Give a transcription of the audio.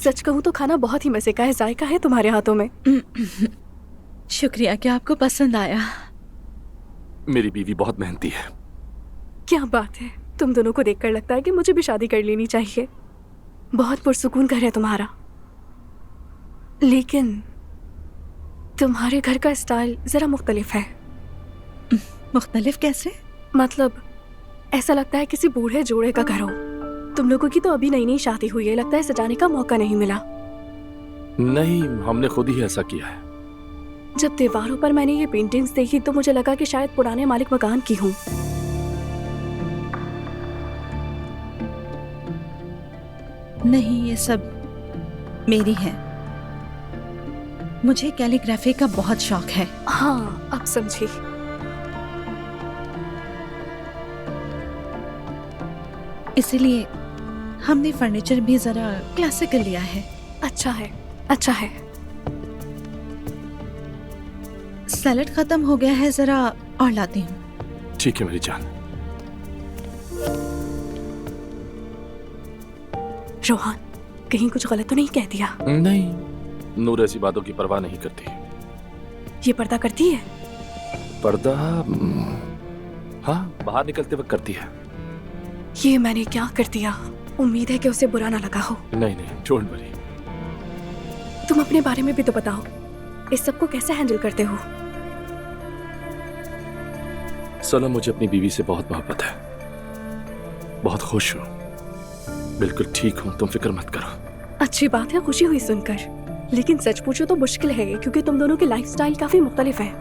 सच कहूँ तो खाना बहुत ही मजे का है, जायका है तुम्हारे हाथों में। शुक्रिया कि आपको पसंद आया। मेरी बीवी बहुत मेहनती है। क्या बात है, तुम दोनों को देखकर लगता है कि मुझे भी शादी कर लेनी चाहिए। बहुत पुरसुकून घर है तुम्हारा, लेकिन तुम्हारे घर का स्टाइल जरा मुख्तलिफ है। मुख्तलिफ कैसे? मतलब ऐसा लगता है किसी बूढ़े जोड़े का घर हो। तुम लोगों की तो अभी नई नई शादी हुई है, लगता है सजाने का मौका नहीं मिला। नहीं, हमने खुद ही ऐसा किया है। जब दीवारों पर मैंने ये पेंटिंग्स देखी तो मुझे लगा कि शायद पुराने मालिक मकान की हूँ। नहीं, ये सब मेरी है। मुझे कैलीग्राफी का बहुत शौक है। हाँ, अब समझी। इसीलिए हमने फर्नीचर भी जरा क्लासिकल लिया है। अच्छा है, अच्छा है। सैलेड खत्म हो गया है, जरा और लाती हूँ। ठीक है मेरी जान। रोहान, कहीं कुछ गलत तो नहीं कह दिया? नहीं, नूर ऐसी बातों की परवाह नहीं करती। ये पर्दा करती है? पर्दा हाँ, बाहर निकलते वक्त करती है। ये मैंने क्या कर दिया? उम्मीद है कि उसे बुरा ना लगा हो। नहीं नहीं, डोंट वरी। तुम अपने बारे में भी तो बताओ, इस सब को कैसे हैंडल करते हो? सनम, मुझे अपनी बीवी से बहुत मोहब्बत है। बहुत खुश हूँ, बिल्कुल ठीक हूँ, तुम फिक्र मत करो। अच्छी बात है, खुशी हुई सुनकर। लेकिन सच पूछो तो मुश्किल है, क्योंकि तुम दोनों की लाइफस्टाइल काफी मुख्तलिफ है।